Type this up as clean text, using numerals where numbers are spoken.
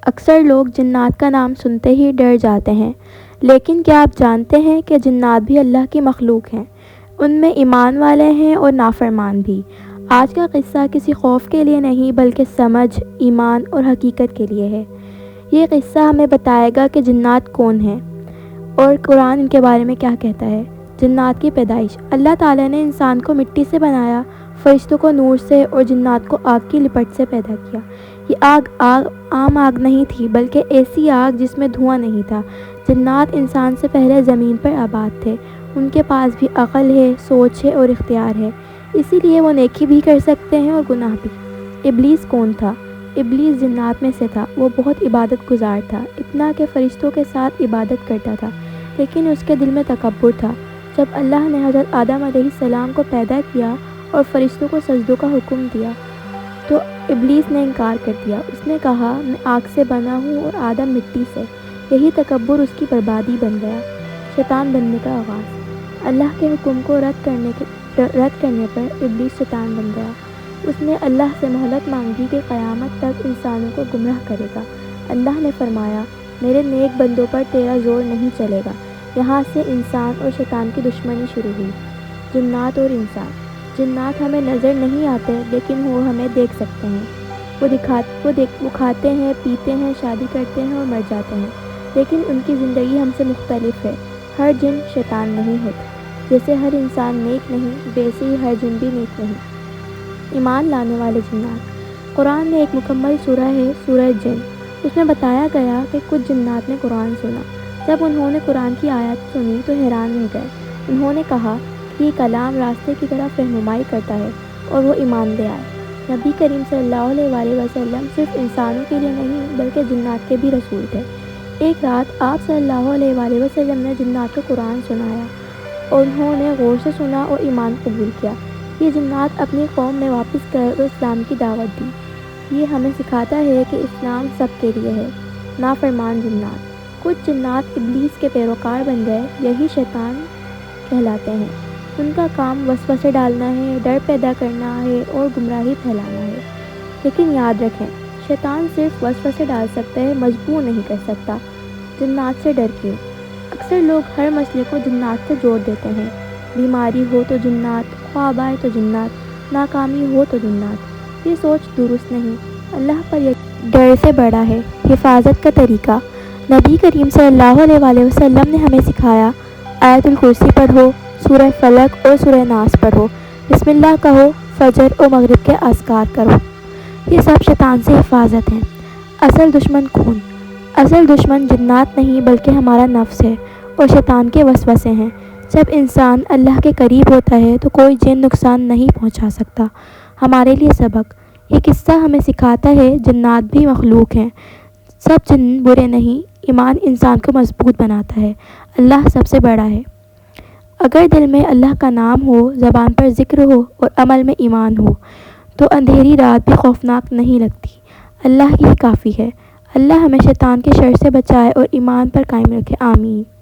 اکثر لوگ جنات کا نام سنتے ہی ڈر جاتے ہیں، لیکن کیا آپ جانتے ہیں کہ جنات بھی اللہ کی مخلوق ہیں؟ ان میں ایمان والے ہیں اور نافرمان بھی۔ آج کا قصہ کسی خوف کے لیے نہیں بلکہ سمجھ، ایمان اور حقیقت کے لیے ہے۔ یہ قصہ ہمیں بتائے گا کہ جنات کون ہیں اور قرآن ان کے بارے میں کیا کہتا ہے۔ جنات کی پیدائش۔ اللہ تعالیٰ نے انسان کو مٹی سے بنایا، فرشتوں کو نور سے اور جنات کو آگ کی لپٹ سے پیدا کیا۔ یہ آگ عام آگ نہیں تھی بلکہ ایسی آگ جس میں دھواں نہیں تھا۔ جنات انسان سے پہلے زمین پر آباد تھے، ان کے پاس بھی عقل ہے، سوچ ہے اور اختیار ہے، اسی لیے وہ نیکی بھی کر سکتے ہیں اور گناہ بھی۔ ابلیس کون تھا؟ ابلیس جنات میں سے تھا۔ وہ بہت عبادت گزار تھا، اتنا کہ فرشتوں کے ساتھ عبادت کرتا تھا، لیکن اس کے دل میں تکبر تھا۔ جب اللہ نے حضرت آدم علیہ السلام کو پیدا کیا اور فرشتوں کو سجدوں کا حکم دیا تو ابلیس نے انکار کر دیا۔ اس نے کہا، میں آگ سے بنا ہوں اور آدم مٹی سے۔ یہی تکبر اس کی بربادی بن گیا۔ شیطان بننے کا آغاز۔ اللہ کے حکم کو رد کرنے پر ابلیس شیطان بن گیا۔ اس نے اللہ سے مہلت مانگی کہ قیامت تک انسانوں کو گمراہ کرے گا۔ اللہ نے فرمایا، میرے نیک بندوں پر تیرا زور نہیں چلے گا۔ یہاں سے انسان اور شیطان کی دشمنی شروع ہوئی۔ جنات اور انسان۔ جنات ہمیں نظر نہیں آتے لیکن وہ ہمیں دیکھ سکتے ہیں۔ وہ کھاتے ہیں، پیتے ہیں، شادی کرتے ہیں اور مر جاتے ہیں، لیکن ان کی زندگی ہم سے مختلف ہے۔ ہر جن شیطان نہیں ہوتا۔ جیسے ہر انسان نیک نہیں، ویسے ہی ہر جن بھی نیک نہیں۔ ایمان لانے والے جنات۔ قرآن میں ایک مکمل سورہ ہے، سورہ جن۔ اس میں بتایا گیا کہ کچھ جنات نے قرآن سنا۔ جب انہوں نے قرآن کی آیات سنی تو حیران ہو گئے۔ انہوں نے کہا کہ یہ کلام راستے کی طرف رہنمائی کرتا ہے، اور وہ ایمان لے آئے۔ نبی کریم صلی اللہ علیہ وسلم صرف انسانوں کے لیے نہیں بلکہ جنات کے بھی رسول تھے۔ ایک رات آپ صلی اللہ علیہ وسلم نے جنات کو قرآن سنایا اور انہوں نے غور سے سنا اور ایمان قبول کیا۔ یہ جنات اپنی قوم میں واپس گئے اور اسلام کی دعوت دی۔ یہ ہمیں سکھاتا ہے کہ اسلام سب کے لیے ہے۔ نافرمان جنات۔ کچھ جنات ابلیس کے پیروکار بن گئے، یہی شیطان کہلاتے ہیں۔ ان کا کام وسوسے ڈالنا ہے، ڈر پیدا کرنا ہے اور گمراہی پھیلانا ہے۔ لیکن یاد رکھیں، شیطان صرف وسوسے ڈال سکتا ہے، مجبور نہیں کر سکتا۔ جنات سے ڈر کیوں؟ اکثر لوگ ہر مسئلے کو جنات سے جوڑ دیتے ہیں۔ بیماری ہو تو جنات، خواب آئے تو جنات، ناکامی ہو تو جنات۔ یہ سوچ درست نہیں۔ اللہ پر یقین ڈر سے بڑا ہے۔ حفاظت کا طریقہ۔ نبی کریم صلی اللہ علیہ وسلم نے ہمیں سکھایا، آیت الکرسی پڑھو، سورہ فلق اور سورہ ناس پڑھو، بسم اللہ کہو، فجر اور مغرب کے اذکار کرو۔ یہ سب شیطان سے حفاظت ہیں۔ اصل دشمن کون؟ اصل دشمن جنات نہیں بلکہ ہمارا نفس ہے اور شیطان کے وسوسے ہیں۔ جب انسان اللہ کے قریب ہوتا ہے تو کوئی جن نقصان نہیں پہنچا سکتا۔ ہمارے لیے سبق۔ یہ قصہ ہمیں سکھاتا ہے جنات بھی مخلوق ہیں، سب جن برے نہیں۔ ایمان انسان کو مضبوط بناتا ہے۔ اللہ سب سے بڑا ہے۔ اگر دل میں اللہ کا نام ہو، زبان پر ذکر ہو اور عمل میں ایمان ہو تو اندھیری رات بھی خوفناک نہیں لگتی۔ اللہ ہی کافی ہے۔ اللہ ہمیں شیطان کے شر سے بچائے اور ایمان پر قائم رکھے۔ آمین۔